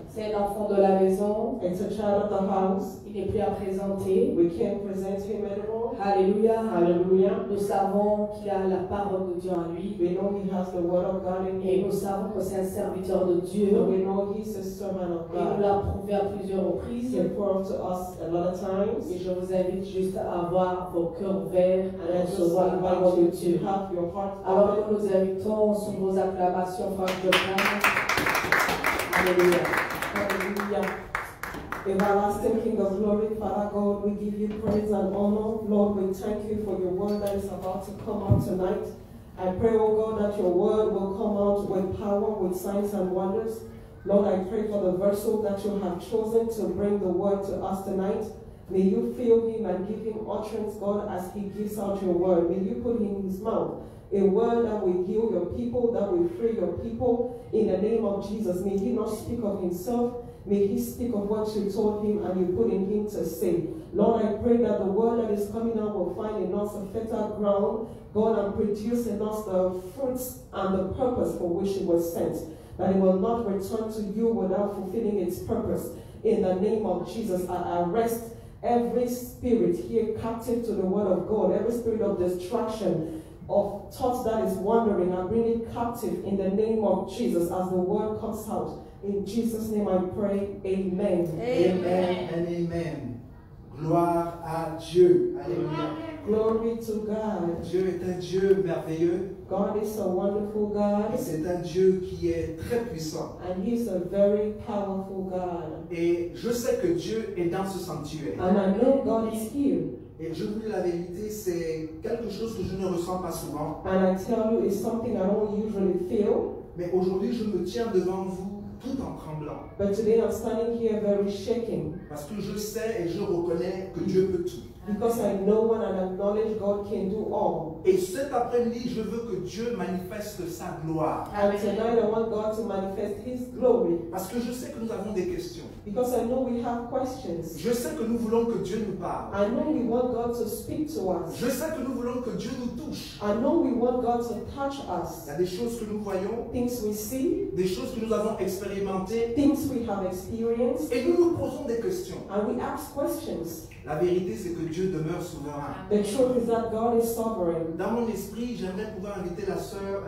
C'est un enfant de la maison. It's a child of the house. Il n'est plus à présenter. We can't present him anymore. Alléluia. Hallelujah. Nous savons qu'il a la parole de Dieu en lui. We know he has the word of God in Et him. nous savons que c'est un serviteur de Dieu. So we know he's a servant of Et nous God. l'a prouvé à plusieurs He reprises. proved to us a lot of times. Et je vous invite juste à avoir vos cœurs ouverts And I à just recevoir la parole de invite you Dieu. to have your heart Alors open. nous nous invitons sous vos acclamations, frère de Alléluia. Hallelujah. Everlasting King of glory, Father God, we give you praise and honor. Lord, we thank you for your word that is about to come out tonight. I pray, oh God, that your word will come out with power, with signs and wonders. Lord, I pray for the vessel that you have chosen to bring the word to us tonight. May you fill him and give him utterance, God, as he gives out your word. May you put in his mouth a word that will heal your people, that will free your people in the name of Jesus. May he not speak of himself. May he speak of what you told him and you put in him to say. Lord, I pray that the word that is coming out will find in us a fertile ground, God, and produce in us the fruits and the purpose for which it was sent. That it will not return to you without fulfilling its purpose. In the name of Jesus, I arrest every spirit here captive to the word of God, every spirit of distraction, of thoughts that is wandering, and bring it captive in the name of Jesus as the word comes out. In Jesus' name I pray, amen. Amen and amen. Gloire à Dieu. Alléluia. Glory to God. Dieu est un Dieu merveilleux. God is a wonderful Et God. c'est un Dieu qui est très puissant. And He's a very powerful God. Et je sais que Dieu est dans ce sanctuaire. And I know God is here. Et je vous dis la vérité, c'est quelque chose que je ne ressens pas souvent. And I tell you, it's something I don't usually feel. Mais aujourd'hui, je me tiens devant vous tout en tremblant. But today I'm standing here very shaking. Parce que je sais et je reconnais que Dieu peut tout. Because I know and I acknowledge God can do all. Et cet après-midi, je veux que Dieu manifeste sa gloire. And tonight I want God to manifest His glory. Parce que je sais que nous avons des questions. Because I know we have questions. Je sais que nous voulons que Dieu nous parle. I know we want God to speak to us. Je sais que nous voulons que Dieu nous touche. I know we want God to touch Il us. y a des choses que nous voyons, Things we see, des choses que nous avons expérimentées, things we have experienced, et nous nous posons des questions. and we ask questions. La vérité, c'est que Dieu demeure souverain. The truth is that God is sovereign. Dans mon esprit, j'aimerais pouvoir inviter la sœur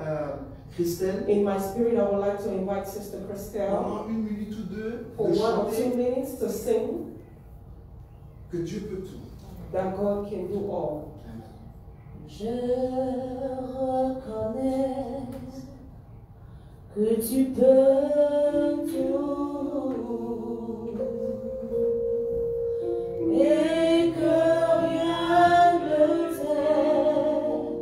Christelle In my spirit, I would like to invite Sister Christelle pendant 1 minute ou 2 for de 1 or 2 chanter minutes to sing que Dieu peut tout. that God can do all. Je reconnais que tu peux tout et que rien ne t'est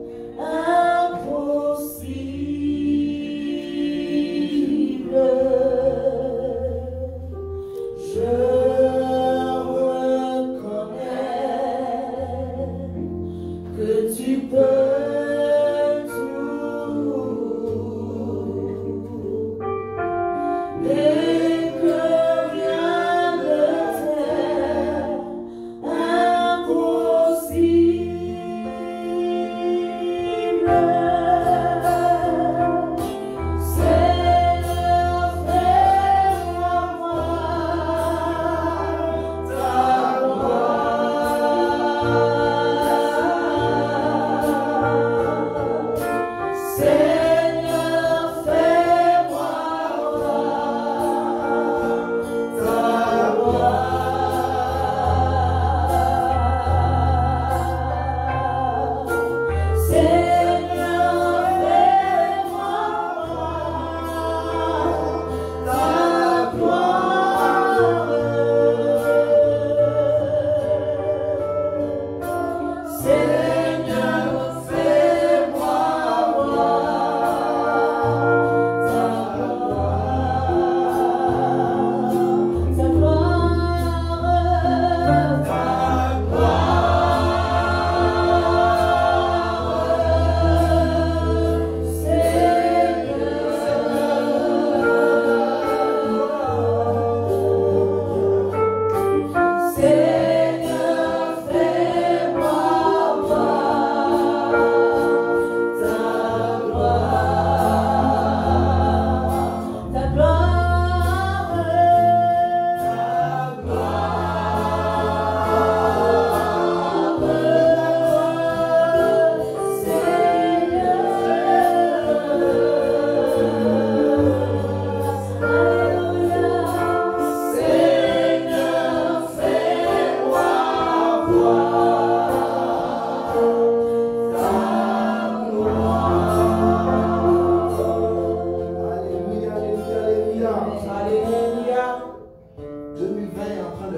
impossible. Je reconnais que tu peux tout et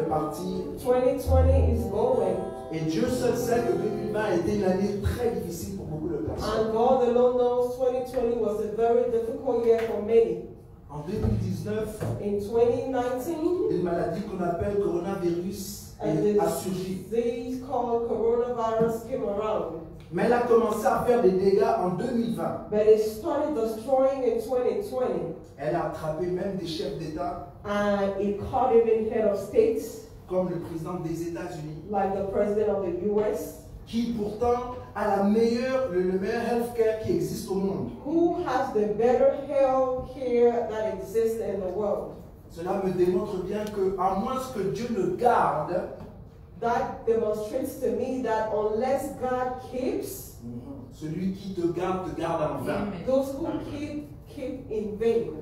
de partir. 2020 is going. Et Dieu seul sait que 2020 a été une année très difficile pour beaucoup de personnes. And God alone knows 2020 was a very difficult year for many. En 2019, In 2019, une maladie qu'on appelle coronavirus a a surgi. disease called coronavirus came around. Mais elle a commencé à faire des dégâts en 2020. But it started destroying in 2020. Elle a attrapé même des chefs d'État, And it caught even head of states, comme le président des États-Unis, like the president of the US, qui pourtant a le meilleur healthcare qui existe au monde. who has the better health care that exists in the world. Cela me démontre bien que, à moins que Dieu ne garde, That demonstrates to me that unless God keeps, celui qui te garde en vain. those who keep in vain.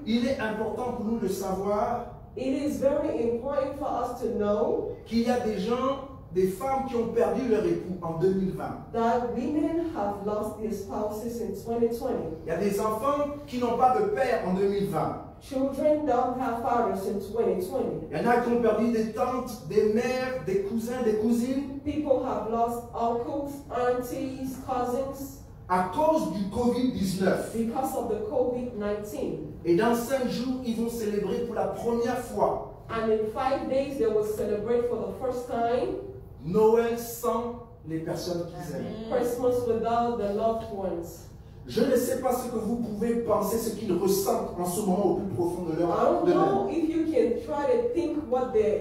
Il est important pour nous de savoir It is very important for us to know qu'il y a des gens, des femmes qui ont perdu leur époux en 2020. that women have lost their spouses in 2020. Il y a des enfants qui n'ont pas de père en 2020. Children don't have fathers in 2020. Il y en a qui ont perdu des tantes, des mères, des cousins, des cousines People have lost uncles, aunties, cousins à cause du Covid-19. because of the COVID-19. Et dans 5 jours, ils vont célébrer pour la première fois And in 5 days, they will celebrate for the first time Noël sans les personnes qu'ils aiment. Christmas without the loved ones. Je ne sais pas ce que vous pouvez penser, ce qu'ils ressentent en ce moment au plus profond de I leur don't âme. know if you can try to think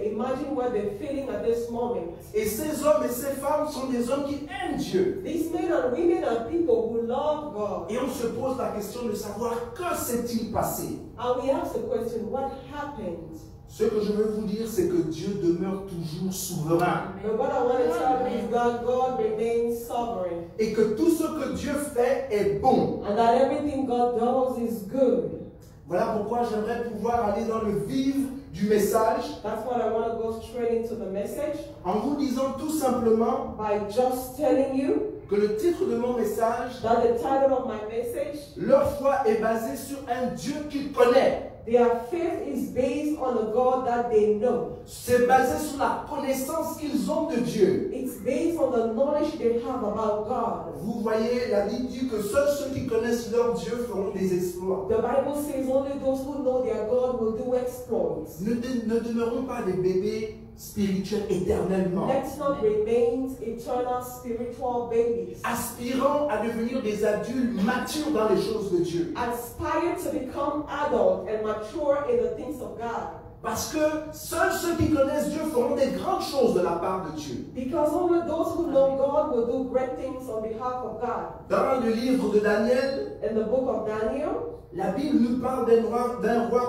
imagine what they're feeling at this moment. Et ces hommes et ces femmes sont des hommes qui aiment Dieu. These men and women are people who love God. Et on se pose la question de savoir que s'est-il passé. And we ask the question, what happened? Ce que je veux vous dire, c'est que Dieu demeure toujours souverain. But what I want to tell you is that God remains sovereign. Et que tout ce que Dieu fait est bon. And that everything God does is good. Voilà pourquoi j'aimerais pouvoir aller dans le vif du message That's why I want to go straight into the message en vous disant tout simplement by just telling you que le titre de mon message, that the title of my message, leur foi est basée sur un Dieu qu'ils connaissent. their faith is based on a God that they know. C'est basé sur la connaissance qu'ils ont de Dieu. It's based on the knowledge they have about God. Vous voyez, la Bible dit que seuls ceux qui connaissent leur Dieu feront des exploits. The Bible says only those who know their God will do exploits. Ne demeurons pas des bébés spirituels éternellement, Let's not remain eternal spiritual babies. aspirant à devenir des adultes matures dans les choses de Dieu. Aspire to become adult and mature in the things of God. Parce que seuls ceux qui connaissent Dieu feront des grandes choses de la part de Dieu. Because only those who know God will do great things on behalf of God. Dans le livre de Daniel, In the book of Daniel, la Bible nous parle d'un roi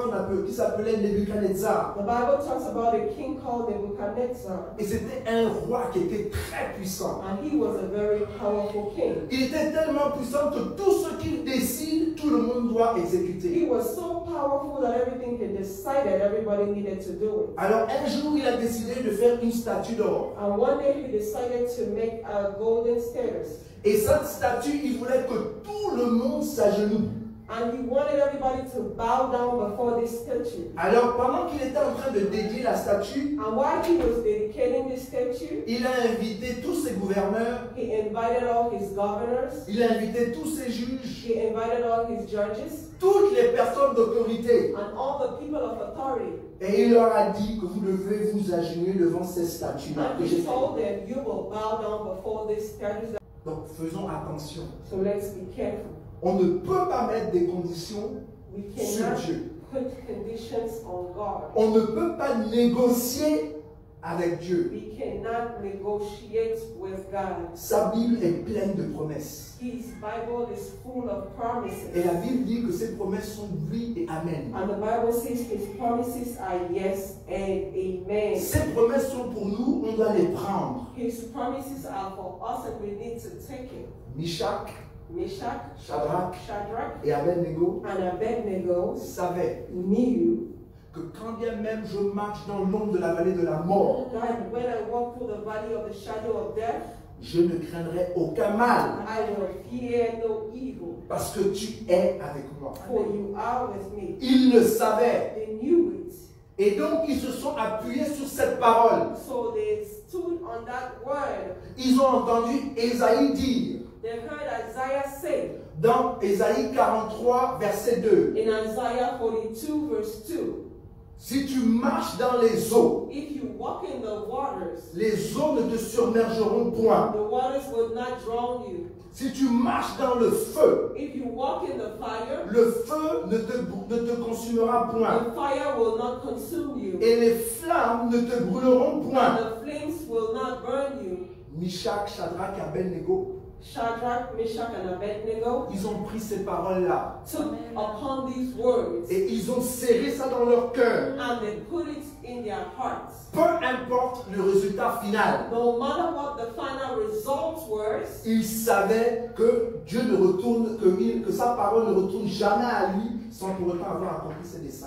qui s'appelait Nebuchadnezzar. the Bible talks about a king called Nebuchadnezzar. Et c'était un roi qui était très puissant. And he was a very powerful king. Il était tellement puissant que tout ce qu'il décide, tout le monde doit exécuter. He was so powerful that everything he decided, everybody needed to do it. Alors un jour, il a décidé de faire une statue d'or. And one day he decided to make a golden statue. Et cette statue, il voulait que tout le monde s'agenouille. And he wanted everybody to bow down before this statue. Alors pendant qu'il était en train de dédier la statue, And while he was dedicating this statue, il a invité tous ses gouverneurs, he invited all his governors, il a invité tous ses juges, he invited all his judges, toutes les personnes d'autorité. and all the people of authority. Et il leur a dit que vous devez vous agenouiller devant ces statues-là. And he told them, you will bow down before this statue. Donc faisons attention. So let's be careful. On ne peut pas mettre des conditions We sur cannot Dieu. put conditions on God. On ne peut pas négocier avec Dieu. We cannot negotiate with God. Sa Bible est pleine de promesses. His Bible is full of promises. Et la Bible dit que ces promesses sont oui et amen. And the Bible says his promises are yes and amen. Ces promesses sont pour nous, on doit les prendre. His promises are for us and we need to take it. Meshach, Meshach, Shadrach Shadrach, et Abednego and Abednego savaient knew que quand bien même je marche dans l'ombre de la vallée de la mort, that when I walk through the valley of the shadow of death, je ne craindrai aucun mal I will fear no evil, parce que tu es avec moi. for you are with me. Ils le savaient. They knew it. Et donc, ils se sont appuyés sur cette parole. So they stood on that word. Ils ont entendu Ésaïe dire, They heard Isaiah say dans Ésaïe 43, verset 2, in Isaiah 42 verse 2, si tu marches dans les eaux, if you walk in the waters, les eaux ne te submergeront point. the waters will not drown you. Si tu marches dans le feu, If you walk in the fire, le feu ne te consumera point. the fire will not consume you, Et les flammes ne te brûleront and point. the flames will not burn you. Mishak, Shadrach et Abednego, Shadrach, Meshach, and Abednego ils ont pris ces paroles-là took upon these words et ils ont serré ça dans leur cœur. and they put it in their hearts. Peu importe le résultat final, No matter what the final results were, ils savaient que Dieu ne retourne, que sa parole ne retourne jamais à lui sans pour autant avoir accompli ses desseins.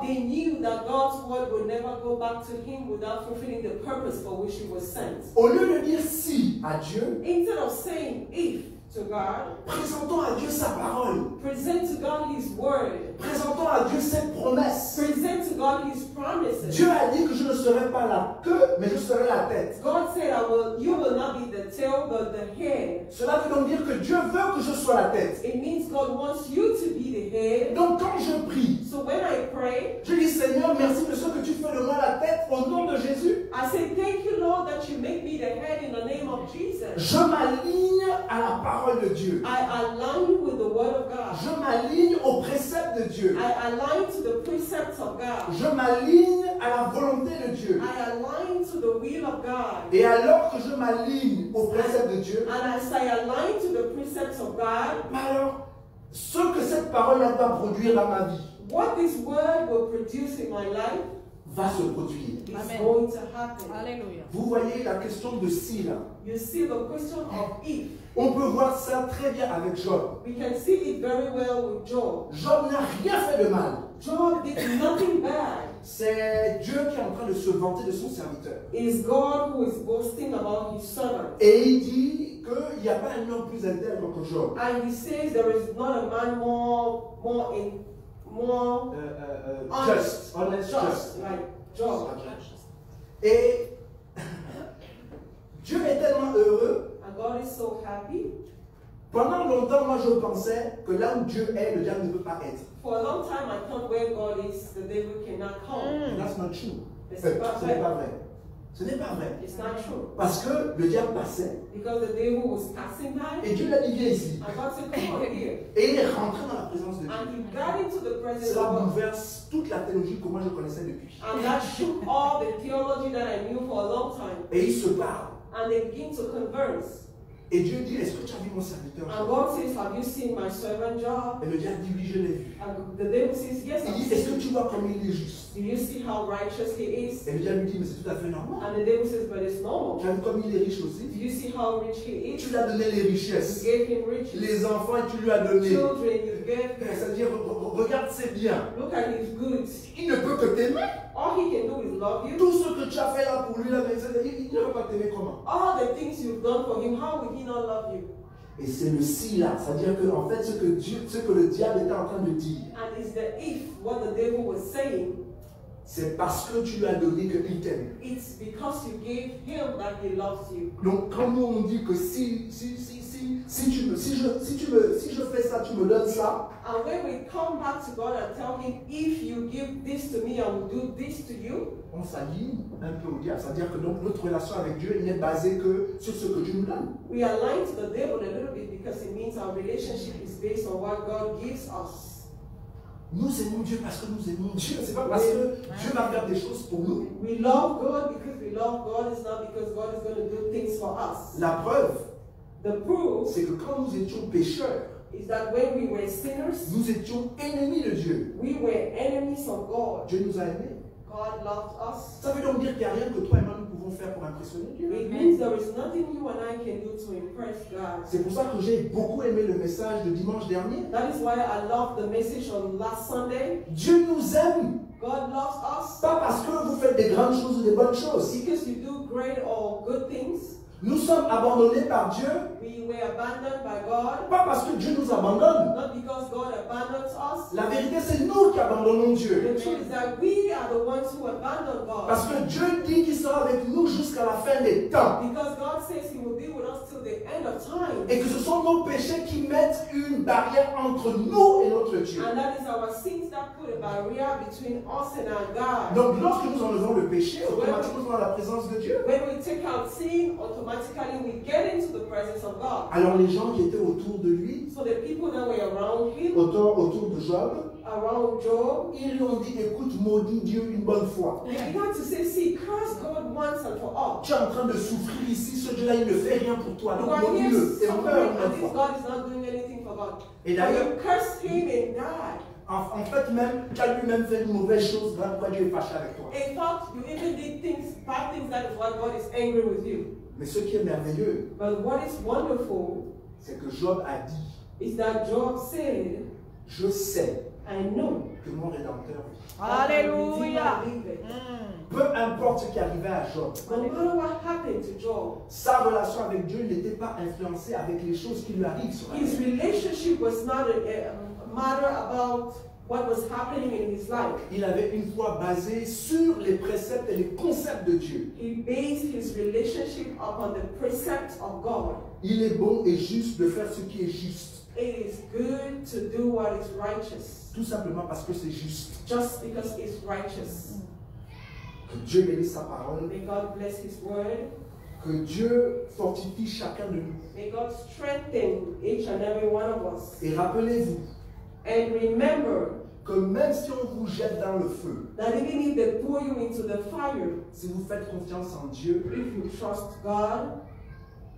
they knew that God's word would never go back to him without fulfilling the purpose for which it was sent. Au lieu de dire si à Dieu, Instead of saying if to God, présentons à Dieu sa parole. present to God his word. Présentons à Dieu ses promesses. Present to God his promises. Dieu a dit que je ne serai pas la queue, mais je serai la tête. God said, you will not be the tail, but the head. Cela veut donc dire que Dieu veut que je sois la tête. It means God wants you to be the head. Donc quand je prie, So when I pray, je dis Seigneur, merci de ce que tu fais de moi la tête au nom de Jésus. I say, thank you, Lord, that you make me the head in the name of Jesus. Je m'aligne à la parole de Dieu. I align with the word of God. Je m'aligne aux préceptes de Dieu. I align to the precepts of God. Je m'aligne à la volonté de Dieu. I align to the will of God. Et alors que je m'aligne aux préceptes de Dieu, And as I align to the precepts of God, alors ce que cette parole-là doit produire dans ma vie what this word will produce in my life va se produire. is Amen. going to happen. Alléluia. Vous voyez la question de si là. You see the question of if. On peut voir ça très bien avec Job. We can see it very well with Job. Job n'a rien fait de mal. Job did nothing bad. C'est Dieu qui est en train de se vanter de son serviteur. It is God who is boasting about his servant. Et il dit qu'il n'y a pas un homme plus intègre que Job. And he says there is not a man more Just, honest, just. like Job. Et Dieu est tellement heureux. And God is so happy. Pendant longtemps, moi je pensais que là où Dieu est, le diable ne peut pas être. For a long time I thought where God is, the devil cannot come. That's not true. It's Ce not n'est pas right. vrai. Ce n'est pas vrai. It's not true. Parce que le diable passait Because the devil was passing by. et Dieu l'a dit viens ici. And God said, come over here. Et il est rentré dans la présence de Dieu. And he got into the presence Cela of God. bouleverse toute la théologie que moi je connaissais depuis. And that shook all the theology that I knew for a long time. Et il se parle. And they begin to converse. Et Dieu dit, est-ce que tu as vu mon serviteur? And God says, have you seen my servant Job? Et le diable dit, oui, je l'ai vu. And the devil says, yes, Il I've dit, est-ce seen que him. tu vois comme il est juste? Do you see how righteous he is? Et le diable lui dit, mais c'est tout à fait normal. And the devil says, but it's Tu normal. as vu comme il est riche Do aussi? you see how rich he is? Tu lui as donné les You richesses. gave him riches. Les enfants, tu lui as donné. Children, you gave him. C'est-à-dire, regarde ses biens. Look at his goods. Il ne peut que t'aimer. All he can do is love you. Tout ce que tu as fait là pour lui, là, il ne peut pas t'aimer comment? All the things you've done for him, how will he not love you? Et c'est le si là. C'est-à-dire que, en fait, ce que le diable était en train de dire, And it's the if, what the devil was saying, c'est parce que tu lui as donné qu'il t'aime. it's because you gave him that he loves you. Donc, quand nous on dit que si je fais ça, tu me donnes ça, And when we come back to God and tell him, if you give this to me, I will do this to you, on s'aligne un peu au diable. C'est-à-dire que donc notre relation avec Dieu n'est basée que sur ce que Dieu nous donne. we align to the devil a little bit because it means our relationship is based on what God gives us. Nous aimons Dieu parce que nous aimons Dieu. C'est pas parce que Dieu va faire des choses pour nous. We love God because we love God. It's not because God is going to do things for us. La preuve, The proof c'est que quand nous étions pécheurs, is that when we were sinners, nous étions ennemis de Dieu. we were enemies of God. Dieu nous a aimés. God loved us. Ça veut donc dire qu'il n'y a rien que toi et moi nous pouvons faire pour impressionner Dieu. It means there is nothing you and I can do to impress God. C'est pour ça que j'ai beaucoup aimé le message de dimanche dernier. That is why I love the message on last Sunday. Dieu nous aime. God loves us Pas parce que vous faites des grandes choses ou des bonnes choses. because you do great or good things, Nous sommes abandonnés par Dieu, We were abandoned by God, pas parce que Dieu nous abandonne. not because God abandons us. La vérité, c'est nous qui abandonnons The Dieu. truth is that we are the ones who abandon God. Parce que Dieu dit qu'il sera avec nous jusqu'à la fin des temps. Because God says He will be with us till the end of time. Et que ce sont nos péchés qui mettent une barrière entre nous et notre Dieu. And that is our sins that put a barrier between us and our God. Donc lorsque nous enlevons le péché, automatiquement nous sommes dans la présence de Dieu. When we take out sin, automatically we get into the presence of God. Alors les gens qui étaient autour de lui, So the people that were around him, autour de Job, around Job, ils lui ont dit, écoute, maudit Dieu une bonne fois. they began to say, see, curse God once and for all. Tu es en train de souffrir ici, ce Dieu-là, il ne fait rien pour toi. You Donc are here maudis-le et meurs suffering une and this fois. God is not doing anything for God. Et And d'ailleurs, you curse him and die. en fait même, tu as lui-même fait une mauvaise chose, voilà pourquoi Dieu est fâché avec toi. In fact, you even did things, bad things, that is why God is angry with you. Mais ce qui est merveilleux, But what is wonderful c'est que Job a dit, is that Job said, je sais I know. que mon Rédempteur vit. Alléluia. Peu importe ce qui arrivait à Job, No matter what happened to Job, sa relation avec Dieu n'était pas influencée avec les choses qui lui arrivent sur la his vie. relationship was not a matter about what was happening in his life. Il avait une foi basée sur les préceptes et les concepts de Dieu. He based his relationship upon the precepts of God. Il est bon et juste de faire ce qui est juste. It is good to do what is righteous, Tout simplement parce que c'est juste. just because it's righteous. Que Dieu bénisse sa parole. May God bless his word. Que Dieu fortifie chacun de nous. May God strengthen each and every one of us. Et rappelez-vous And remember que même si on vous jette dans le feu, that even if they pour you into the fire, si vous faites confiance en Dieu, if you trust God,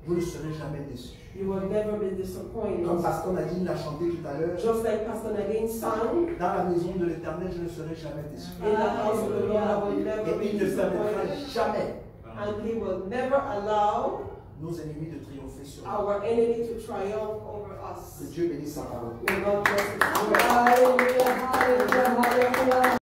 vous ne serez jamais déçus. you will never be disappointed. Comme Pasteur Nadine l'a chanté tout à l'heure, Just like Pastor Nadine sang, dans la maison de l'Éternel, je ne serai jamais déçu. in the house of the Lord, I will never Et be il ne permettra disappointed. jamais And He will never allow nos ennemis de triompher sur nous. our enemy to triumph over Que us. Dieu bénisse sa parole. May God bless His word. Alléluia, alléluia, alléluia.